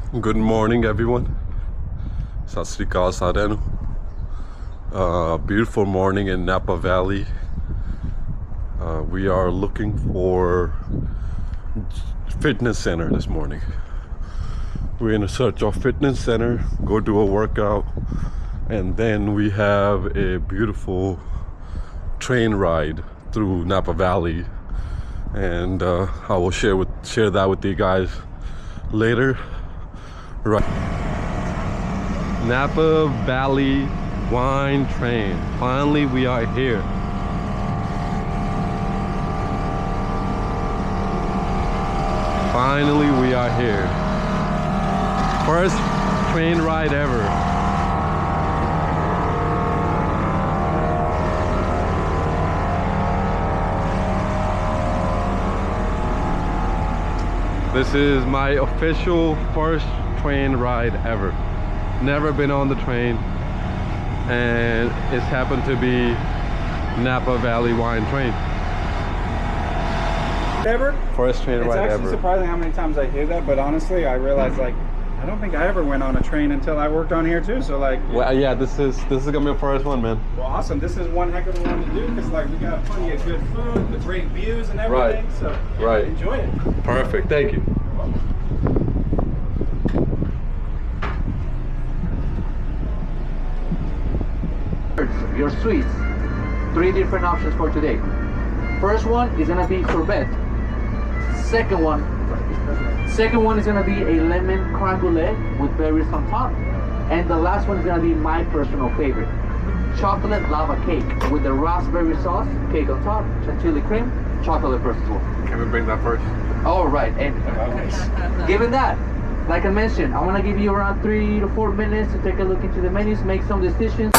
Good morning, everyone. Sat Sri Akal ਸਾਰਿਆਂ ਨੂੰ. Beautiful morning in Napa Valley. We are looking for fitness center this morning. We're in a search of fitness center, go do a workout, and then we have a beautiful train ride through Napa Valley, and I will share that with you guys later. Right. Napa Valley Wine Train. Finally, we are here. Finally, we are here. First train ride ever. This is my official first train ride ever. Never been on the train, and it's happened to be Napa Valley Wine Train. Ever? First train ride ever. It's actually surprising how many times I hear that, but honestly, I realize I don't think I ever went on a train until I worked on here too. So well, yeah, this is gonna be the first one, man. Well, awesome. This is one heck of a one to do because we got plenty of good food, the great views and everything. Right. So right. Enjoy it. Perfect. Thank you. Your sweets, 3 different options for today. First one is gonna be sorbet. Second one is gonna be a lemon crème brûlée with berries on top, and the last one is gonna be my personal favorite, chocolate lava cake with the raspberry sauce, cake on top, chantilly cream, chocolate first as well. Can we bring that first? All right, and given that, like I mentioned, I want to give you around 3 to 4 minutes to take a look into the menus, make some decisions.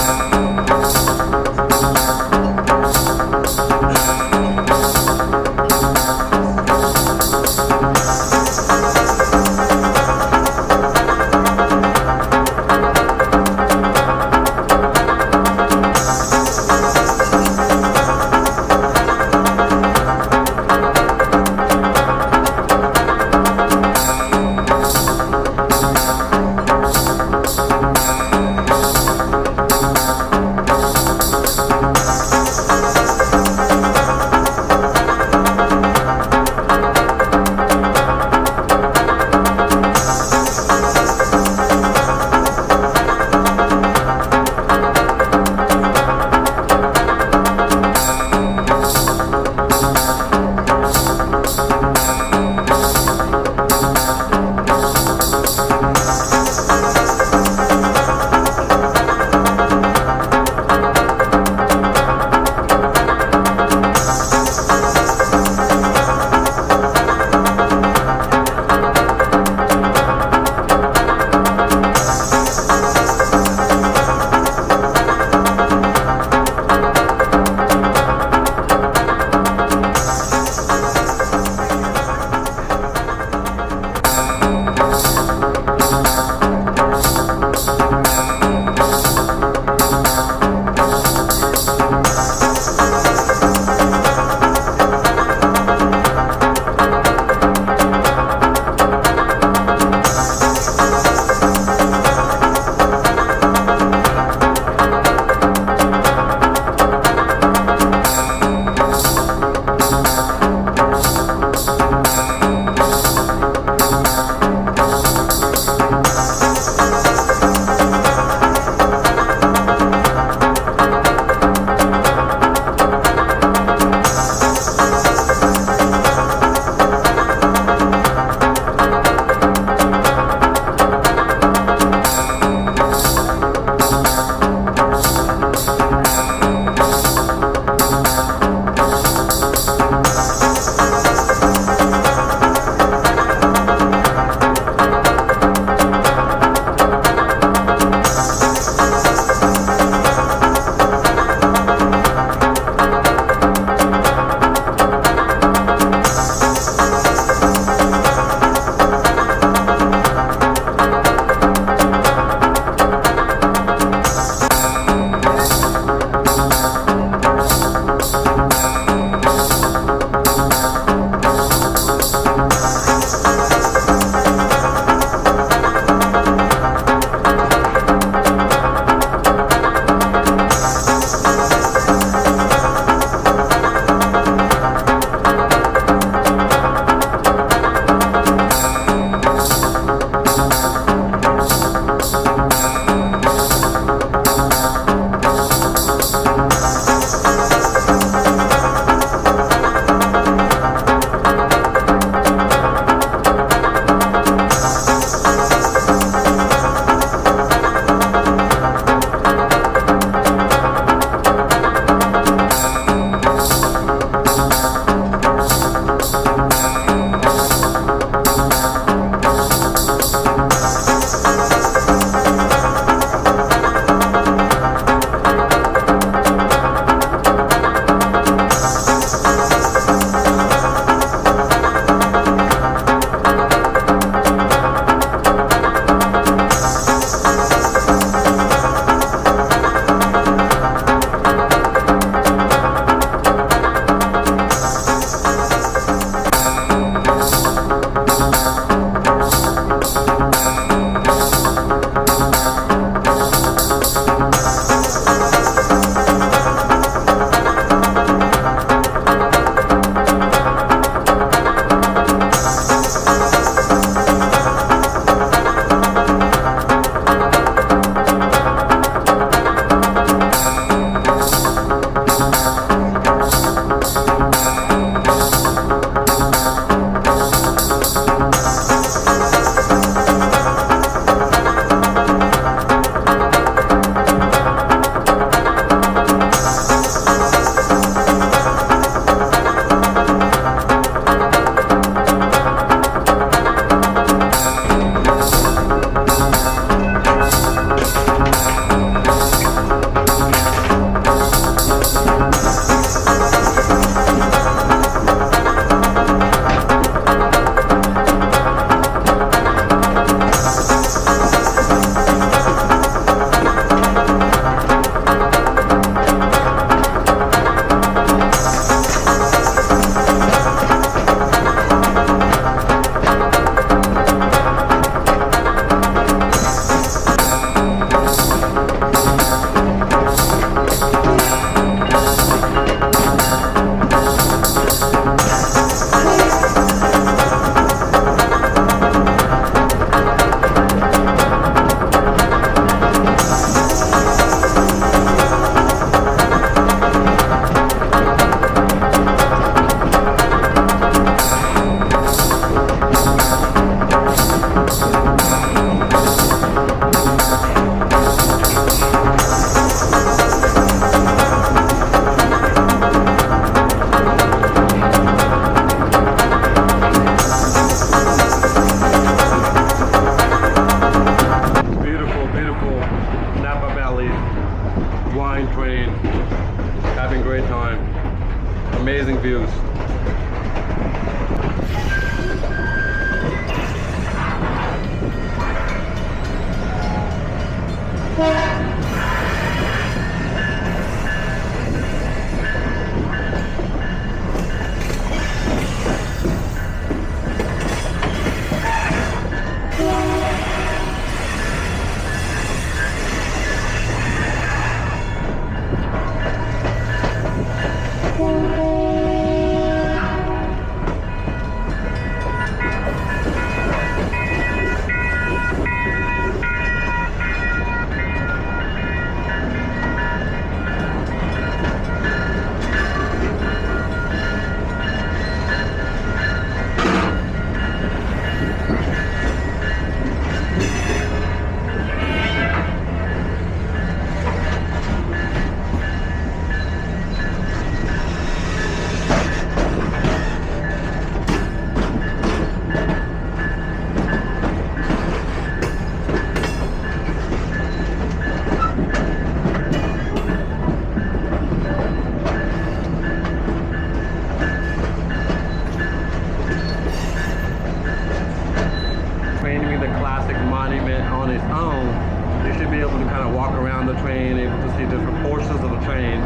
being the classic monument on its own, you should be able to kind of walk around the train, able to see different portions of the train.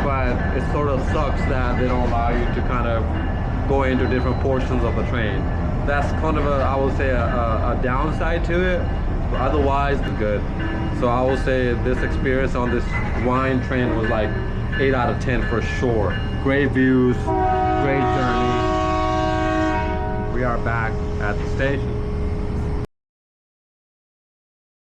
But it sort of sucks that they don't allow you to kind of go into different portions of the train. That's kind of I would say a downside to it, but otherwise it's good. So I will say this experience on this wine train was like 8 out of 10 for sure. Great views, great journey. We are back at the station.